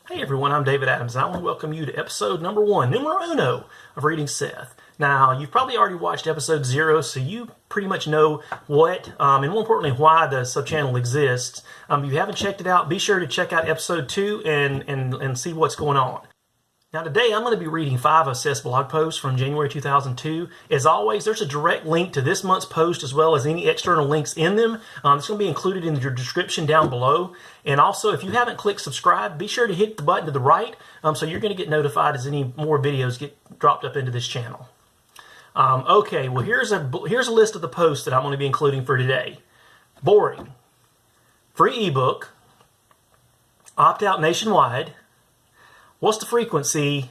Hey everyone, I'm David Adams, and I want to welcome you to episode number 1, numero uno, of Reading Seth. Now, you've probably already watched episode 0, so you pretty much know what, and more importantly, why the sub-channel exists. If you haven't checked it out, be sure to check out episode 2 and see what's going on. Now today I'm going to be reading 5 of Seth's blog posts from January 2002. As always, there's a direct link to this month's post as well as any external links in them. It's going to be included in your description down below. And also, if you haven't clicked subscribe, be sure to hit the button to the right so you're going to get notified as any more videos get dropped up into this channel. Okay, well here's a list of the posts that I'm going to be including for today. Boring. Free ebook. Opt-out nationwide. What's the frequency?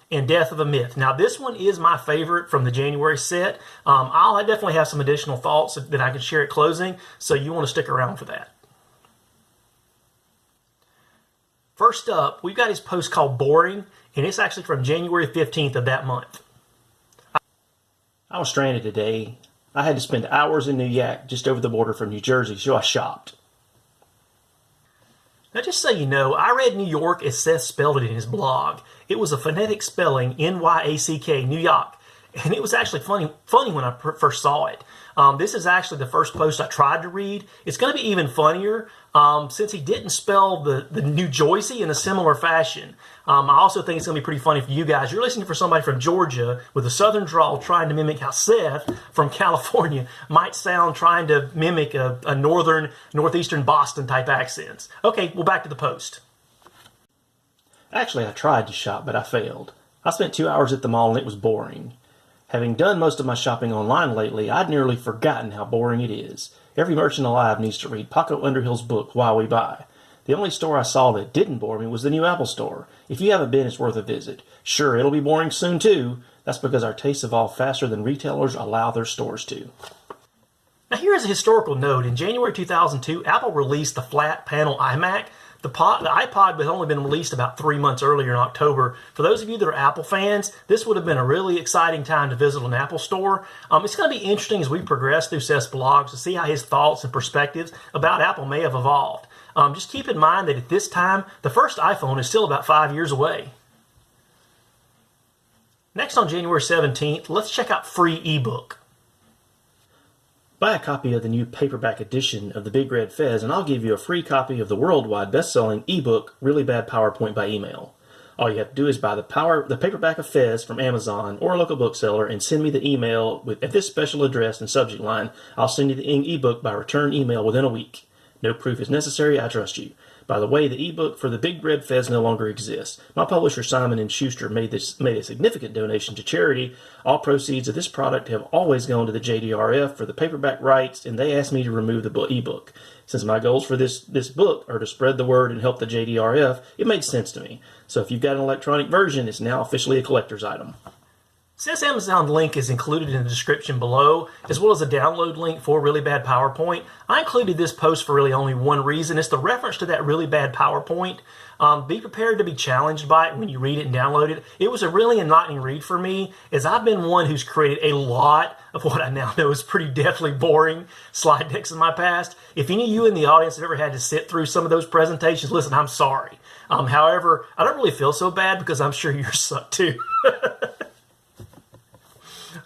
And death of a myth. Now this one is my favorite from the January set. I definitely have some additional thoughts that I can share at closing, so you want to stick around for that. First up, we've got his post called Boring, and it's actually from January 15th of that month. I was stranded today. I had to spend hours in New York, just over the border from New Jersey, so I shopped. Now just so you know, I read New York as Seth spelled it in his blog. It was a phonetic spelling, N-Y-A-C-K, New York. And it was actually funny when I first saw it. This is actually the first post I tried to read. It's going to be even funnier since he didn't spell the New Jersey in a similar fashion. I also think it's going to be pretty funny for you guys. You're listening for somebody from Georgia with a southern drawl trying to mimic how Seth from California might sound trying to mimic a northeastern Boston type accents. Okay, well back to the post. Actually, I tried to shop, but I failed. I spent 2 hours at the mall and it was boring. Having done most of my shopping online lately, I'd nearly forgotten how boring it is. Every merchant alive needs to read Paco Underhill's book, Why We Buy. The only store I saw that didn't bore me was the new Apple store. If you haven't been, it's worth a visit. Sure, it'll be boring soon too. That's because our tastes evolve faster than retailers allow their stores to. Now here's a historical note. In January 2002, Apple released the flat panel iMac. The iPod had only been released about 3 months earlier in October. For those of you that are Apple fans, this would have been a really exciting time to visit an Apple store. It's going to be interesting as we progress through Seth's blogs to see how his thoughts and perspectives about Apple may have evolved. Just keep in mind that at this time, the first iPhone is still about 5 years away. Next on January 17th, let's check out free ebook. Buy a copy of the new paperback edition of the Big Red Fez and I'll give you a free copy of the worldwide best-selling ebook Really Bad PowerPoint by email. All you have to do is buy the paperback of Fez from Amazon or a local bookseller and send me the email at this special address and subject line. I'll send you the ebook by return email within a week. No proof is necessary, I trust you. By the way, the ebook for the Big Red Fez no longer exists. My publisher Simon & Schuster made a significant donation to charity. All proceeds of this product have always gone to the JDRF for the paperback rights, and they asked me to remove the ebook. Since my goals for this book are to spread the word and help the JDRF, it made sense to me. So if you've got an electronic version, it's now officially a collector's item. Seth's Amazon link is included in the description below, as well as a download link for Really Bad PowerPoint. I included this post for really only one reason. It's the reference to that Really Bad PowerPoint. Be prepared to be challenged by it when you read it and download it. It was a really enlightening read for me, as I've been one who's created a lot of what I now know is pretty deathly boring slide decks in my past. If any of you in the audience have ever had to sit through some of those presentations, listen, I'm sorry. However, I don't really feel so bad because I'm sure yours suck too.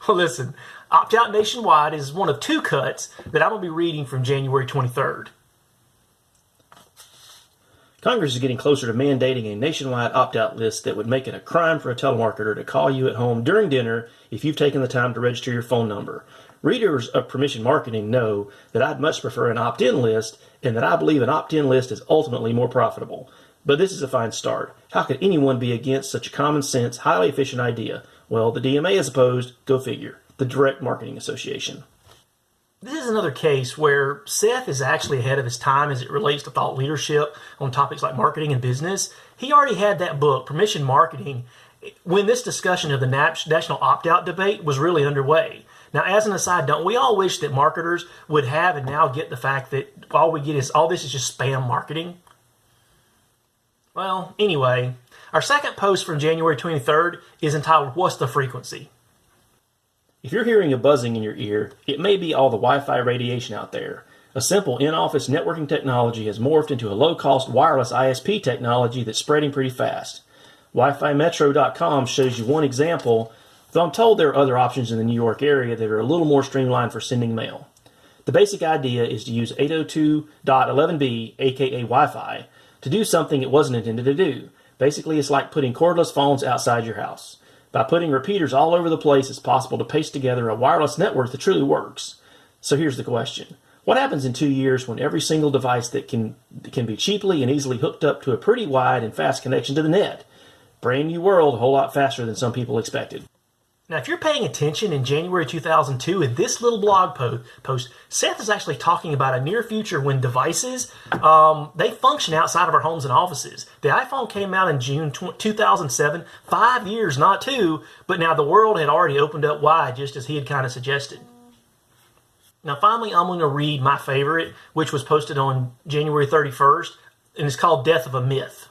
Well, listen, Opt-out Nationwide is one of 2 cuts that I'm going to be reading from January 23rd. Congress is getting closer to mandating a nationwide opt-out list that would make it a crime for a telemarketer to call you at home during dinner if you've taken the time to register your phone number. Readers of permission marketing know that I'd much prefer an opt-in list and that I believe an opt-in list is ultimately more profitable. But this is a fine start. How could anyone be against such a common sense, highly efficient idea? Well, the DMA is opposed. Go figure. The Direct Marketing Association. This is another case where Seth is actually ahead of his time as it relates to thought leadership on topics like marketing and business. He already had that book, Permission Marketing, when this discussion of the national opt-out debate was really underway. Now, as an aside, don't we all wish that marketers would have and now get the fact that all this is just spam marketing? Well, anyway, our second post from January 23rd is entitled, What's the Frequency? If you're hearing a buzzing in your ear, it may be all the Wi-Fi radiation out there. A simple in-office networking technology has morphed into a low-cost wireless ISP technology that's spreading pretty fast. WiFiMetro.com shows you one example, though I'm told there are other options in the New York area that are a little more streamlined for sending mail. The basic idea is to use 802.11b, aka Wi-Fi, to do something it wasn't intended to do. Basically, it's like putting cordless phones outside your house. By putting repeaters all over the place, it's possible to paste together a wireless network that truly works. So here's the question. What happens in 2 years when every single device that can be cheaply and easily hooked up to a pretty wide and fast connection to the net? Brand new world, a whole lot faster than some people expected. Now, if you're paying attention, in January 2002, in this little blog post, Seth is actually talking about a near future when devices, they function outside of our homes and offices. The iPhone came out in June 2007, 5 years, not 2, but now the world had already opened up wide, just as he had kind of suggested. Now, finally, I'm going to read my favorite, which was posted on January 31st, and it's called Death of a Myth.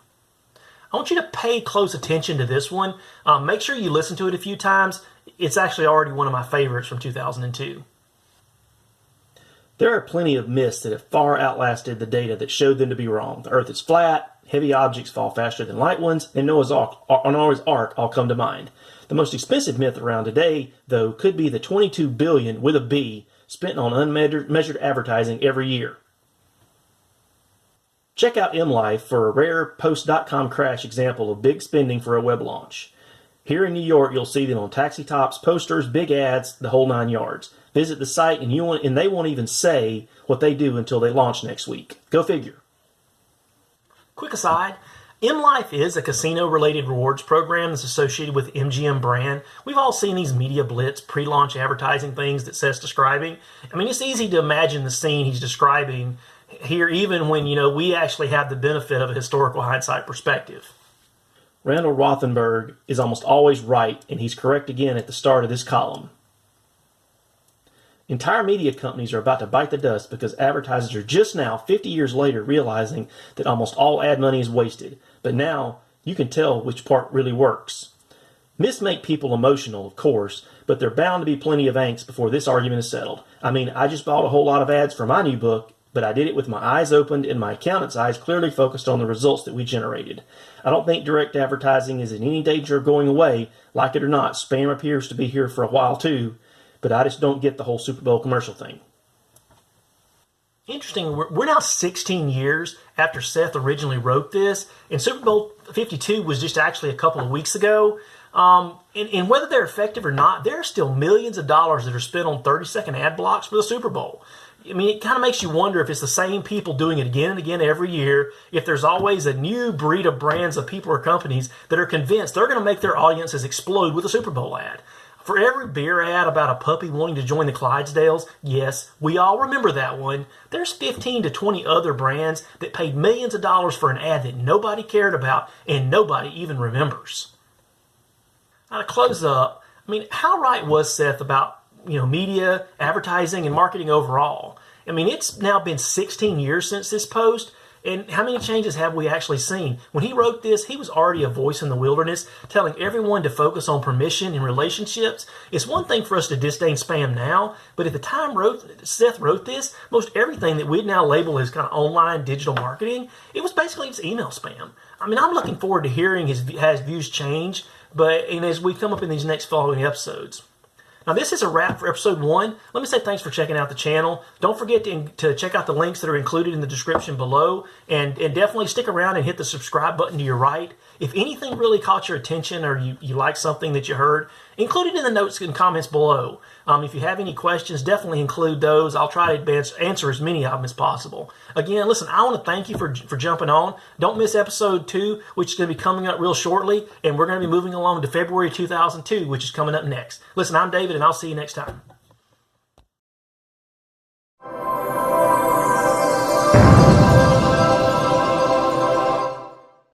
I want you to pay close attention to this one. Make sure you listen to it a few times. It's actually already one of my favorites from 2002. There are plenty of myths that have far outlasted the data that showed them to be wrong. The Earth is flat, heavy objects fall faster than light ones, and Noah's Ark all come to mind. The most expensive myth around today, though, could be the $22 billion with a B spent on unmeasured advertising every year. Check out MLife for a rare Post.com crash example of big spending for a web launch. Here in New York, you'll see them on taxi tops, posters, big ads, the whole 9 yards. Visit the site and they won't even say what they do until they launch next week. Go figure. Quick aside, MLife is a casino-related rewards program that's associated with MGM brand. We've all seen these media blitz pre-launch advertising things that Seth's describing. I mean, it's easy to imagine the scene he's describing here, even when, we actually have the benefit of a historical hindsight perspective. Randall Rothenberg is almost always right, and he's correct again at the start of this column. Entire media companies are about to bite the dust because advertisers are just now, 50 years later, realizing that almost all ad money is wasted. But now, you can tell which part really works. Myths make people emotional, of course, but there are bound to be plenty of angst before this argument is settled. I mean, I just bought a whole lot of ads for my new book, but I did it with my eyes opened and my accountant's eyes clearly focused on the results that we generated. I don't think direct advertising is in any danger of going away. Like it or not, spam appears to be here for a while too, but I just don't get the whole Super Bowl commercial thing. Interesting, we're now 16 years after Seth originally wrote this, and Super Bowl 52 was just actually a couple of weeks ago. And whether they're effective or not, there are still millions of dollars that are spent on 30-second ad blocks for the Super Bowl. I mean, it kind of makes you wonder if it's the same people doing it again and again every year, if there's always a new breed of brands of people or companies that are convinced they're going to make their audiences explode with a Super Bowl ad. For every beer ad about a puppy wanting to join the Clydesdales, yes, we all remember that one, there's 15 to 20 other brands that paid millions of dollars for an ad that nobody cared about and nobody even remembers. Now to close up, I mean, how right was Seth about media, advertising, and marketing overall? I mean, it's now been 16 years since this post, and how many changes have we actually seen? When he wrote this, he was already a voice in the wilderness, telling everyone to focus on permission and relationships. It's one thing for us to disdain spam now, but at the time Seth wrote this, most everything that we'd now label as kind of online digital marketing, it was basically just email spam. I mean, I'm looking forward to hearing his views change, and as we come up in these next following episodes. Now, this is a wrap for episode 1. Let me say thanks for checking out the channel. Don't forget to check out the links that are included in the description below, and definitely stick around and hit the subscribe button to your right. If anything really caught your attention or you like something that you heard, include it in the notes and comments below. If you have any questions, definitely include those. I'll try to answer as many of them as possible. Again, listen, I want to thank you for jumping on. Don't miss episode 2, which is going to be coming up real shortly, and we're going to be moving along to February 2002, which is coming up next. Listen, I'm David, and I'll see you next time.